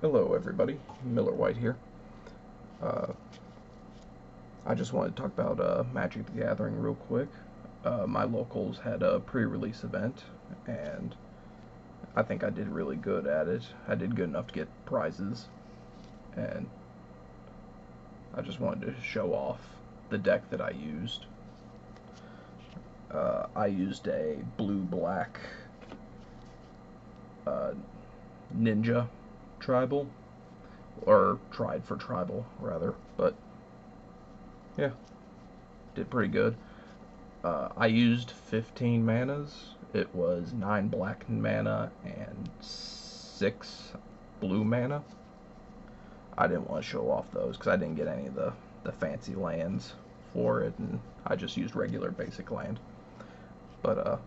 Hello everybody, Miller White here. Uh, I just wanted to talk about Magic the Gathering real quick. My locals had a pre-release event, and I think I did really good at it. I did good enough to get prizes, and I just wanted to show off the deck that I used. I used a blue-black ninja tribal, or tried for tribal rather, but yeah, did pretty good. I used 15 manas. It was 9 black mana and 6 blue mana. I didn't want to show off those because I didn't get any of the fancy lands for it, and I just used regular basic land. But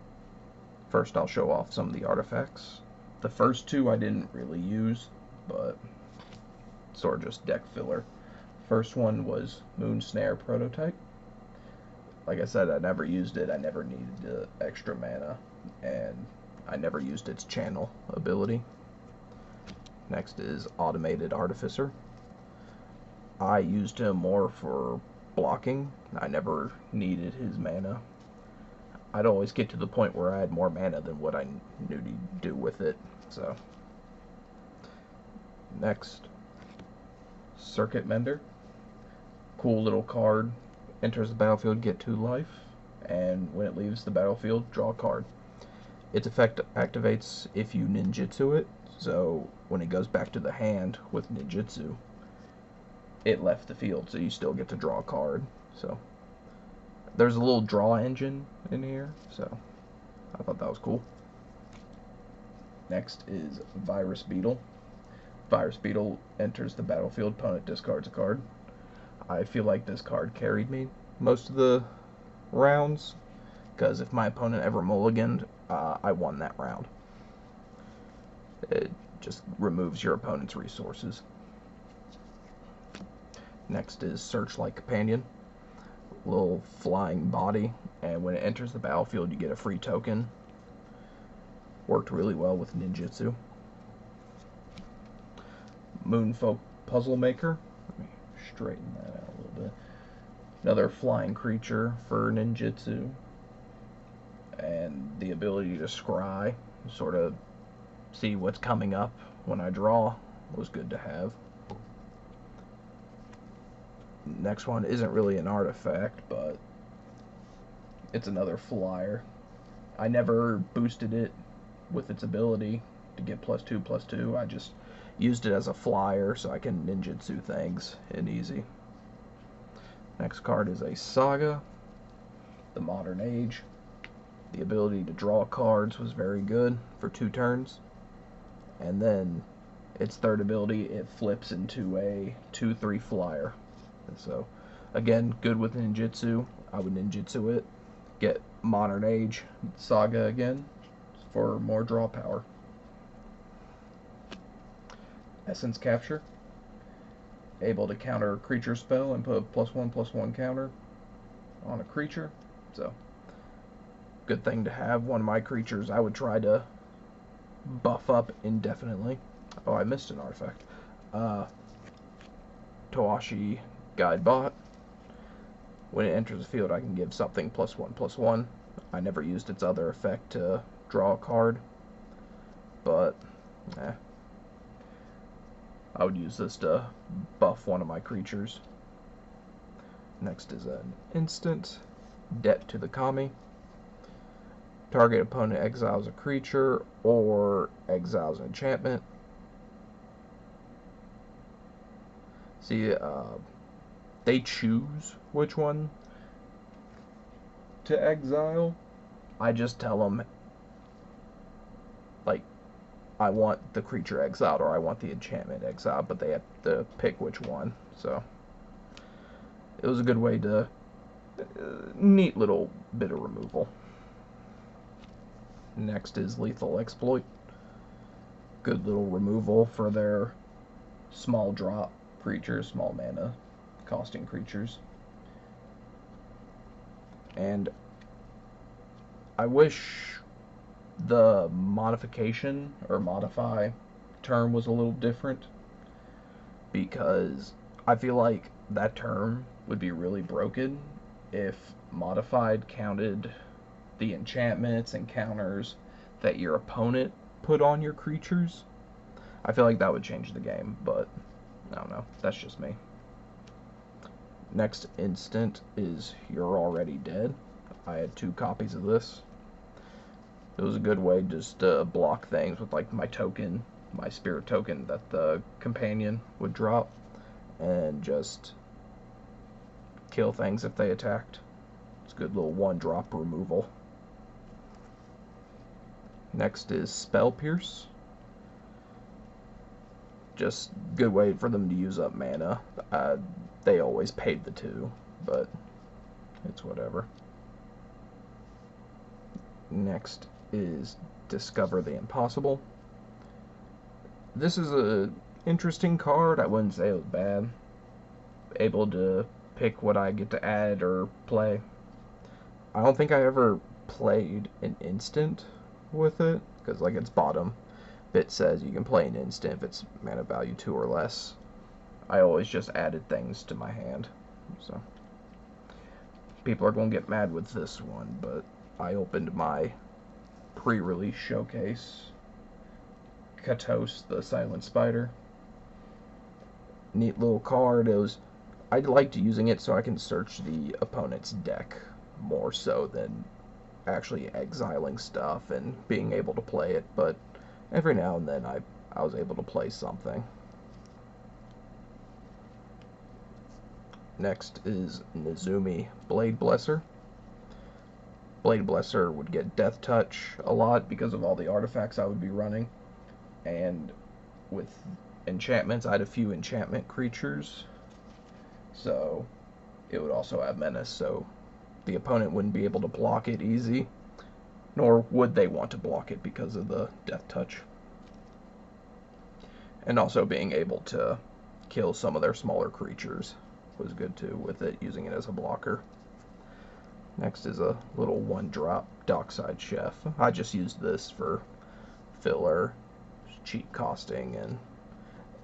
first I'll show off some of the artifacts. The first two I didn't really use, but sort of just deck filler. First one was Moon Snare Prototype. Like I said, I never used it. I never needed the extra mana, and I never used its channel ability. Next is Automated Artificer. I used him more for blocking. I never needed his mana. I'd always get to the point where I had more mana than what I knew to do with it. So, next, Circuit Mender. Cool little card. Enters the battlefield, get 2 life, and when it leaves the battlefield, draw a card. Its effect activates if you ninjutsu it, so when it goes back to the hand with ninjutsu, it left the field, so you still get to draw a card. So there's a little draw engine in here, so I thought that was cool. Next is Virus Beetle. Virus Beetle enters the battlefield, opponent discards a card. I feel like this card carried me most of the rounds, because if my opponent ever mulliganed, I won that round. It just removes your opponent's resources. Next is Searchlight Companion. Little flying body, and when it enters the battlefield, you get a free token. Worked really well with ninjutsu. Moonfolk Puzzle Maker. Let me straighten that out a little bit. Another flying creature for ninjutsu, and the ability to scry, sort of see what's coming up when I draw, was good to have. Next one isn't really an artifact, but it's another flyer. I never boosted it with its ability to get +2/+2. I just used it as a flyer so I can ninjutsu things in easy. Next card is a Saga, the Modern Age. The ability to draw cards was very good for 2 turns. And then its third ability, it flips into a 2/3 flyer. And so, again, good with ninjutsu. I would ninjutsu it. Get Modern Age Saga again for more draw power. Essence Capture. Able to counter a creature spell and put a +1/+1 counter on a creature. So, good thing to have. One of my creatures I would try to buff up indefinitely. Oh, I missed an artifact. Toashi Guidebot. When it enters the field, I can give something +1/+1. I never used its other effect to draw a card, but I would use this to buff one of my creatures. Next is an instant, Debt to the Kami. Target opponent exiles a creature or exiles an enchantment. See, they choose which one to exile. I just tell them, like, I want the creature exiled or I want the enchantment exiled, but they have to pick which one. So it was a good way to neat little bit of removal. Next is Lethal Exploit. Good little removal for their small drop creatures, small mana costing creatures. And I wish the modification or modify term was a little different. because I feel like that term would be really broken if modified counted the enchantments and counters that your opponent put on your creatures. I feel like that would change the game, but I don't know. That's just me. Next instant is You're Already Dead. I had 2 copies of this. It was a good way just to block things with like my token, my spirit token that the companion would drop, and just kill things if they attacked. It's a good little 1-drop removal. Next is Spell Pierce. Just good way for them to use up mana. They always paid the 2, but it's whatever. Next is Discover the Impossible. This is a interesting card. I wouldn't say it was bad. Able to pick what I get to add or play. I don't think I ever played an instant with it, because like its bottom bit says you can play an instant if it's mana value 2 or less. I always just added things to my hand. So people are going to get mad with this one, but I opened my pre-release showcase. Katos, the Silent Spider. Neat little card. I liked using it so I can search the opponent's deck more so than actually exiling stuff and being able to play it, but every now and then I was able to play something. Next is Nezumi Blade Blesser. Blade Blesser would get Death Touch a lot because of all the artifacts I would be running, and with enchantments I had a few enchantment creatures, so it would also have Menace, so the opponent wouldn't be able to block it easy, nor would they want to block it because of the Death Touch. And also being able to kill some of their smaller creatures was good too, with it using it as a blocker. Next is a little 1-drop Dockside Chef. I just used this for filler, cheap costing,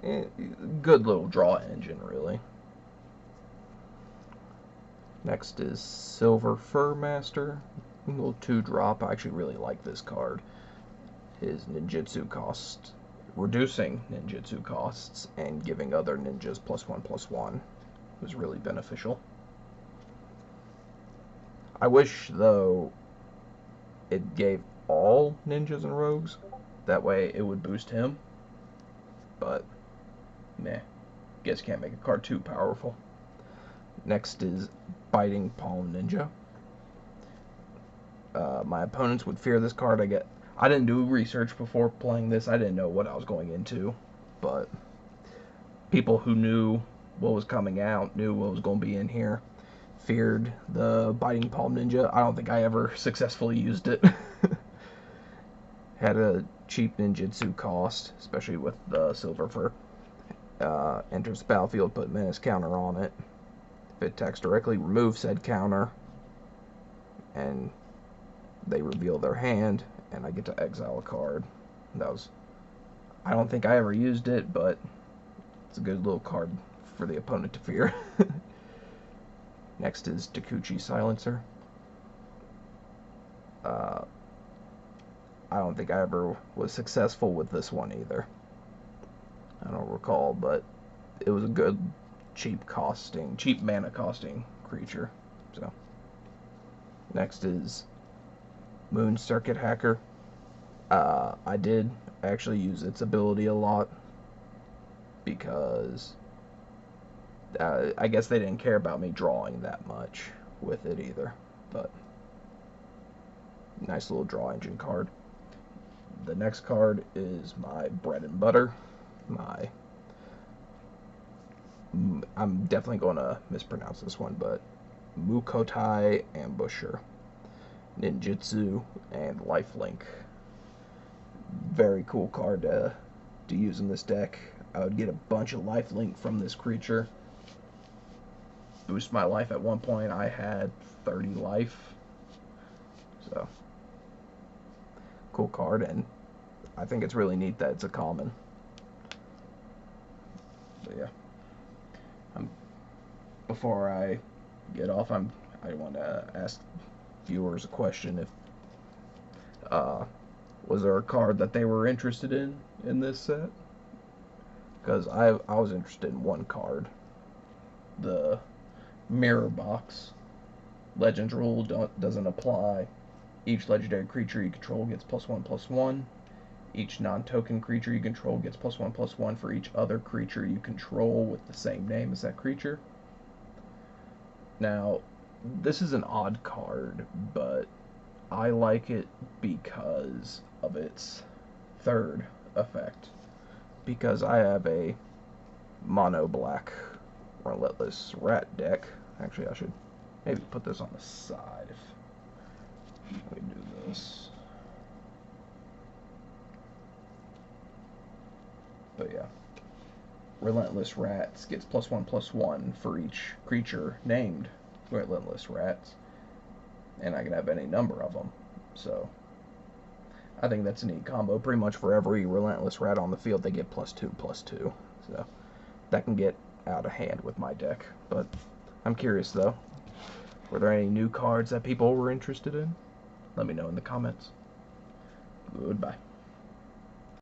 and good little draw engine, really. Next is Silver Fur Master. A little 2-drop. I actually really like this card. His ninjutsu cost, reducing ninjutsu costs and giving other ninjas +1/+1 was really beneficial. I wish, though, it gave all ninjas and rogues. That way it would boost him. But, meh. Guess can't make a card too powerful. Next is Biting Palm Ninja. My opponents would fear this card. I didn't do research before playing this. I didn't know what I was going into. But people who knew what was coming out, knew what was going to be in here, feared the Biting Palm Ninja. I don't think I ever successfully used it. Had a cheap ninjutsu cost, especially with the Silver Fur. Enters the battlefield, put Menace counter on it. If it attacks directly, remove said counter. And they reveal their hand, and I get to exile a card. I don't think I ever used it, but it's a good little card for the opponent to fear. Next is Takuchi Silencer. I don't think I ever was successful with this one either. I don't recall, but it was a good cheap mana costing creature. So next is Moon Circuit Hacker. I did actually use its ability a lot because I guess they didn't care about me drawing that much with it either, but nice little draw engine card. The next card is my bread and butter. I'm definitely going to mispronounce this one, but Mukotai Ambusher. Ninjutsu and Lifelink. Very cool card to use in this deck. I would get a bunch of Lifelink from this creature. Boost my life. At one point I had 30 life. So, cool card, and I think it's really neat that it's a common. So yeah. before I get off, I want to ask viewers a question. If was there a card that they were interested in this set? Because I was interested in one card, the Mirror Box. Legends rule doesn't apply. Each legendary creature you control gets +1/+1. Each non-token creature you control gets +1/+1 for each other creature you control with the same name as that creature. Now, this is an odd card, but I like it because of its third effect. Because I have a mono black Relentless Rat deck. Actually, I should maybe put this on the side. Let me do this. But yeah, Relentless Rats gets +1/+1 for each creature named Relentless Rats, and I can have any number of them. So I think that's a neat combo. Pretty much for every Relentless Rat on the field, they get +2/+2. So that can get out of hand with my deck. But I'm curious though, were there any new cards that people were interested in? Let me know in the comments. Goodbye.